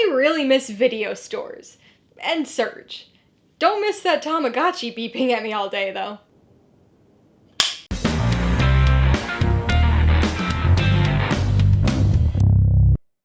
I really miss video stores. And Surge. Don't miss that Tamagotchi beeping at me all day, though.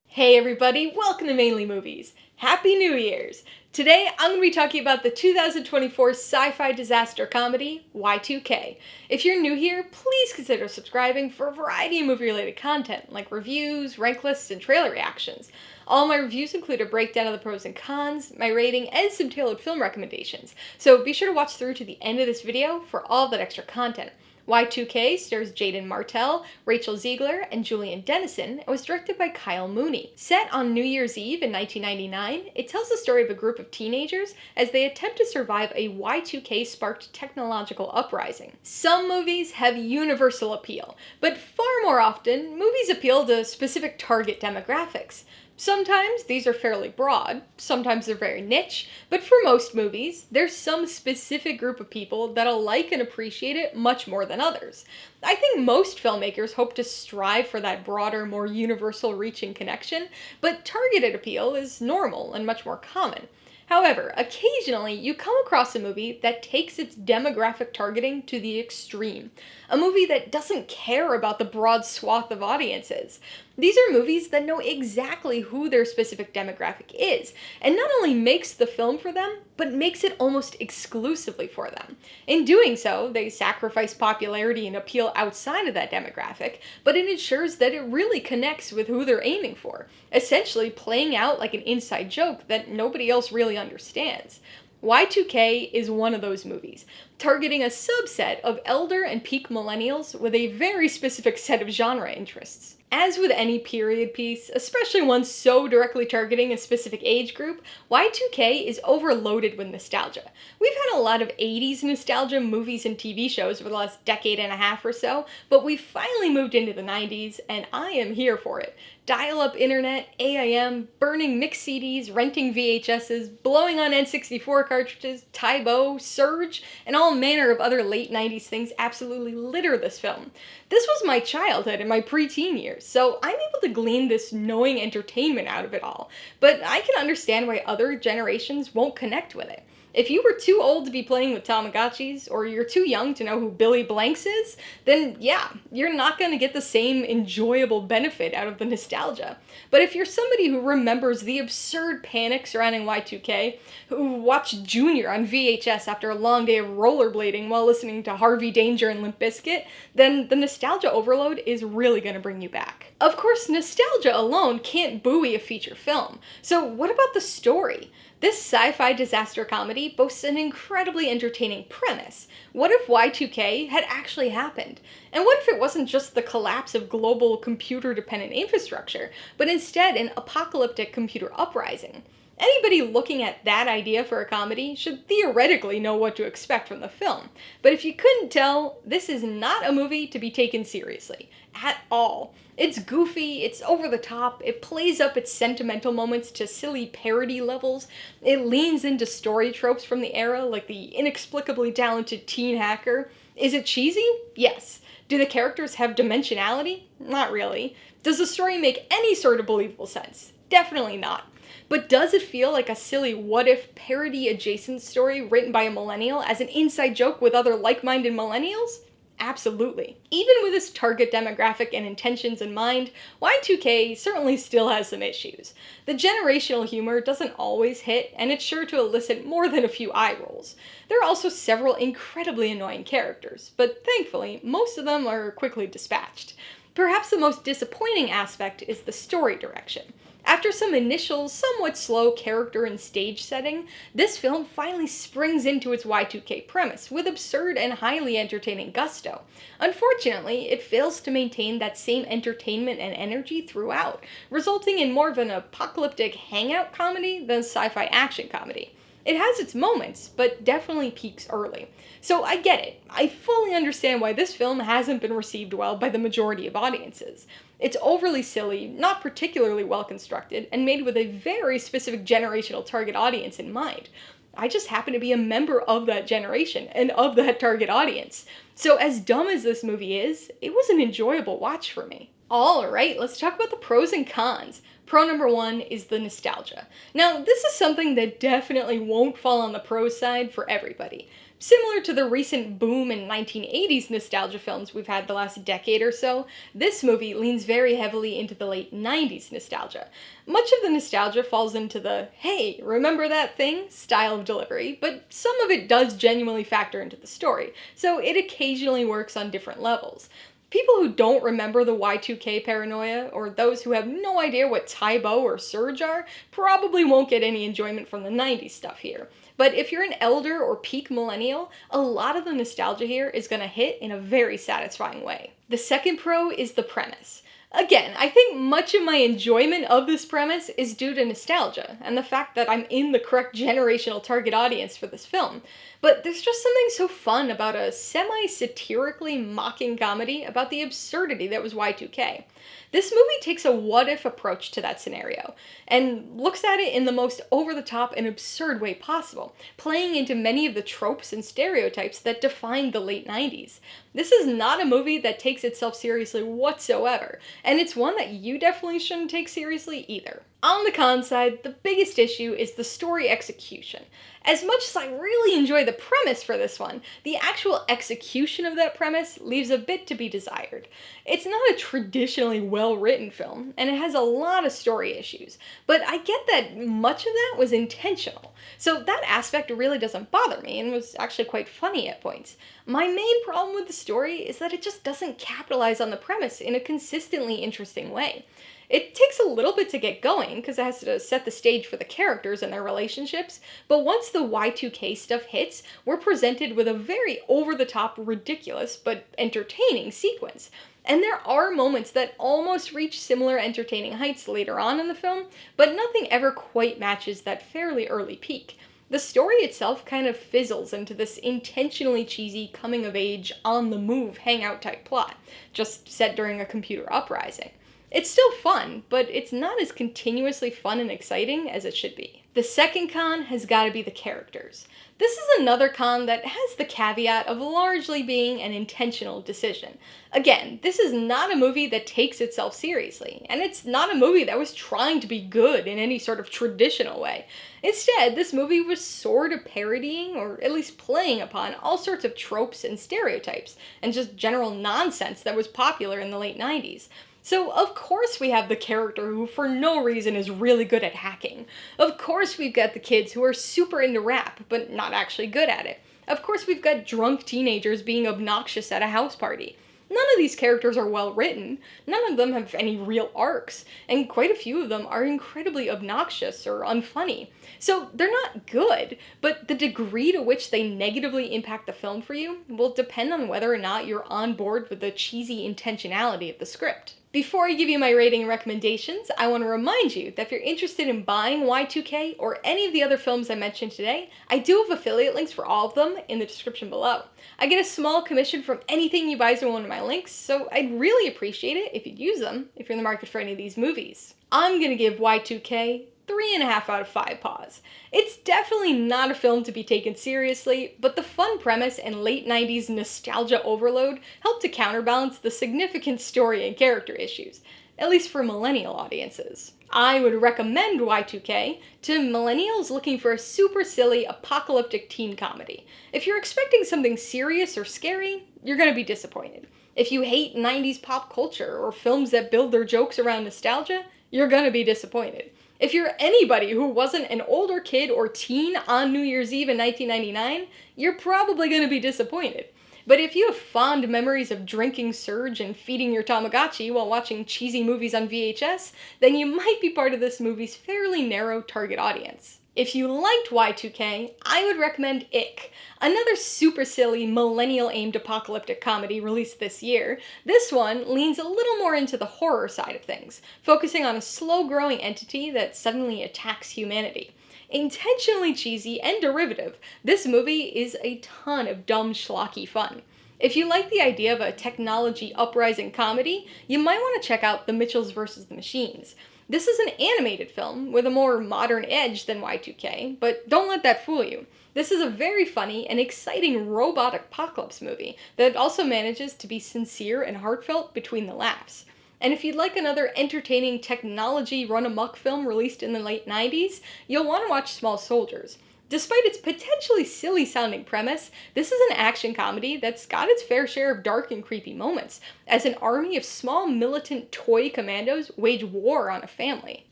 Hey everybody, welcome to Mainely Movies. Happy New Year's! Today I'm going to be talking about the 2024 sci-fi disaster comedy, Y2K. If you're new here, please consider subscribing for a variety of movie-related content, like reviews, rank lists, and trailer reactions. All my reviews include a breakdown of the pros and cons, my rating, and some tailored film recommendations, so be sure to watch through to the end of this video for all that extra content. Y2K stars Jaeden Martell, Rachel Zegler, and Julian Dennison, and was directed by Mooney. Set on New Year's Eve in 1999, it tells the story of a group of teenagers as they attempt to survive a Y2K-sparked technological uprising. Some movies have universal appeal, but far more often, movies appeal to specific target demographics. Sometimes these are fairly broad, sometimes they're very niche, but for most movies, there's some specific group of people that'll like and appreciate it much more than others. I think most filmmakers hope to strive for that broader, more universal-reaching connection, but targeted appeal is normal and much more common. However, occasionally you come across a movie that takes its demographic targeting to the extreme. A movie that doesn't care about the broad swath of audiences. These are movies that know exactly who their specific demographic is, and not only makes the film for them, but makes it almost exclusively for them. In doing so, they sacrifice popularity and appeal outside of that demographic, but it ensures that it really connects with who they're aiming for, essentially playing out like an inside joke that nobody else really understands. Y2K is one of those movies, targeting a subset of elder and peak millennials with a very specific set of genre interests. As with any period piece, especially one so directly targeting a specific age group, Y2K is overloaded with nostalgia. We've had a lot of 80s nostalgia movies and TV shows over the last decade and a half or so, but we've finally moved into the 90s, and I am here for it. Dial-up internet, AIM, burning mixed CDs, renting VHSs, blowing on N64 cartridges, Tybo, Surge, and all manner of other late 90s things absolutely litter this film. This was my childhood and my preteen years, so I'm able to glean this knowing entertainment out of it all, but I can understand why other generations won't connect with it. If you were too old to be playing with Tamagotchis, or you're too young to know who Billy Blanks is, then yeah, you're not going to get the same enjoyable benefit out of the nostalgia. But if you're somebody who remembers the absurd panic surrounding Y2K, who watched Junior on VHS after a long day of rollerblading while listening to Harvey Danger and Limp Bizkit, then the nostalgia overload is really going to bring you back. Of course, nostalgia alone can't buoy a feature film. So what about the story? This sci-fi disaster comedy boasts an incredibly entertaining premise. What if Y2K had actually happened? And what if it wasn't just the collapse of global computer-dependent infrastructure, but instead an apocalyptic computer uprising? Anybody looking at that idea for a comedy should theoretically know what to expect from the film. But if you couldn't tell, this is not a movie to be taken seriously. At all. It's goofy, it's over the top, it plays up its sentimental moments to silly parody levels, it leans into story tropes from the era like the inexplicably talented teen hacker. Is it cheesy? Yes. Do the characters have dimensionality? Not really. Does the story make any sort of believable sense? Definitely not. But does it feel like a silly what-if parody-adjacent story written by a millennial as an inside joke with other like-minded millennials? Absolutely. Even with its target demographic and intentions in mind, Y2K certainly still has some issues. The generational humor doesn't always hit, and it's sure to elicit more than a few eye rolls. There are also several incredibly annoying characters, but thankfully, most of them are quickly dispatched. Perhaps the most disappointing aspect is the story direction. After some initial, somewhat slow character and stage setting, this film finally springs into its Y2K premise with absurd and highly entertaining gusto. Unfortunately, it fails to maintain that same entertainment and energy throughout, resulting in more of an apocalyptic hangout comedy than sci-fi action comedy. It has its moments, but definitely peaks early. So I get it. I fully understand why this film hasn't been received well by the majority of audiences. It's overly silly, not particularly well constructed, and made with a very specific generational target audience in mind. I just happen to be a member of that generation and of that target audience. So as dumb as this movie is, it was an enjoyable watch for me. Alright, let's talk about the pros and cons. Pro number one is the nostalgia. Now, this is something that definitely won't fall on the pro side for everybody. Similar to the recent boom in 1980s nostalgia films we've had the last decade or so, this movie leans very heavily into the late 90s nostalgia. Much of the nostalgia falls into the, hey, remember that thing style of delivery, but some of it does genuinely factor into the story, so it occasionally works on different levels. People who don't remember the Y2K paranoia, or those who have no idea what Tybo or Surge are, probably won't get any enjoyment from the 90s stuff here. But if you're an elder or peak millennial, a lot of the nostalgia here is going to hit in a very satisfying way. The second pro is the premise. Again, I think much of my enjoyment of this premise is due to nostalgia, and the fact that I'm in the correct generational target audience for this film. But there's just something so fun about a semi-satirically mocking comedy about the absurdity that was Y2K. This movie takes a what-if approach to that scenario, and looks at it in the most over-the-top and absurd way possible, playing into many of the tropes and stereotypes that defined the late 90s. This is not a movie that takes itself seriously whatsoever, and it's one that you definitely shouldn't take seriously either. On the con side, the biggest issue is the story execution. As much as I really enjoy the premise for this one, the actual execution of that premise leaves a bit to be desired. It's not a traditionally well-written film, and it has a lot of story issues, but I get that much of that was intentional. So that aspect really doesn't bother me, and was actually quite funny at points. My main problem with the story is that it just doesn't capitalize on the premise in a consistently interesting way. It takes a little bit to get going, because it has to set the stage for the characters and their relationships, but once the Y2K stuff hits, we're presented with a very over-the-top, ridiculous, but entertaining sequence. And there are moments that almost reach similar entertaining heights later on in the film, but nothing ever quite matches that fairly early peak. The story itself kind of fizzles into this intentionally cheesy, coming-of-age, on-the-move hangout type plot, just set during a computer uprising. It's still fun, but it's not as continuously fun and exciting as it should be. The second con has got to be the characters. This is another con that has the caveat of largely being an intentional decision. Again, this is not a movie that takes itself seriously, and it's not a movie that was trying to be good in any sort of traditional way. Instead, this movie was sort of parodying, or at least playing upon, all sorts of tropes and stereotypes, and just general nonsense that was popular in the late 90s. So, of course we have the character who, for no reason, is really good at hacking. Of course we've got the kids who are super into rap, but not actually good at it. Of course we've got drunk teenagers being obnoxious at a house party. None of these characters are well written, none of them have any real arcs, and quite a few of them are incredibly obnoxious or unfunny. So they're not good, but the degree to which they negatively impact the film for you will depend on whether or not you're on board with the cheesy intentionality of the script. Before I give you my rating and recommendations, I want to remind you that if you're interested in buying Y2K or any of the other films I mentioned today, I do have affiliate links for all of them in the description below. I get a small commission from anything you buy through one of my links, so I'd really appreciate it if you'd use them if you're in the market for any of these movies. I'm gonna give Y2K 3.5 out of 5 paws. It's definitely not a film to be taken seriously, but the fun premise and late 90s nostalgia overload help to counterbalance the significant story and character issues, at least for millennial audiences. I would recommend Y2K to millennials looking for a super silly apocalyptic teen comedy. If you're expecting something serious or scary, you're gonna be disappointed. If you hate 90s pop culture or films that build their jokes around nostalgia, you're gonna be disappointed. If you're anybody who wasn't an older kid or teen on New Year's Eve in 1999, you're probably going to be disappointed. But if you have fond memories of drinking Surge and feeding your Tamagotchi while watching cheesy movies on VHS, then you might be part of this movie's fairly narrow target audience. If you liked Y2K, I would recommend Ick, another super silly, millennial-aimed apocalyptic comedy released this year. This one leans a little more into the horror side of things, focusing on a slow-growing entity that suddenly attacks humanity. Intentionally cheesy and derivative, this movie is a ton of dumb schlocky fun. If you like the idea of a technology uprising comedy, you might want to check out The Mitchells vs. the Machines. This is an animated film with a more modern edge than Y2K, but don't let that fool you. This is a very funny and exciting robot apocalypse movie that also manages to be sincere and heartfelt between the laughs. And if you'd like another entertaining technology run-amok film released in the late 90s, you'll want to watch Small Soldiers. Despite its potentially silly-sounding premise, this is an action comedy that's got its fair share of dark and creepy moments, as an army of small militant toy commandos wage war on a family.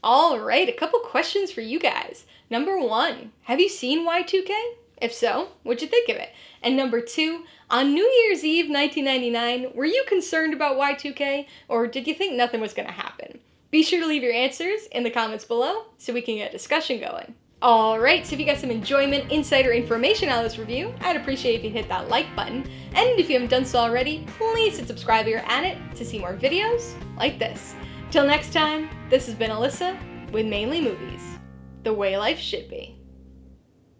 Alright, a couple questions for you guys. Number 1, have you seen Y2K? If so, what'd you think of it? And number 2, on New Year's Eve 1999, were you concerned about Y2K, or did you think nothing was going to happen? Be sure to leave your answers in the comments below so we can get a discussion going. Alright, so if you got some enjoyment, insight, or information out of this review, I'd appreciate if you hit that like button. And if you haven't done so already, please hit subscribe here at it to see more videos like this. Till next time, this has been Alicia with Mainely Movies, the way life should be.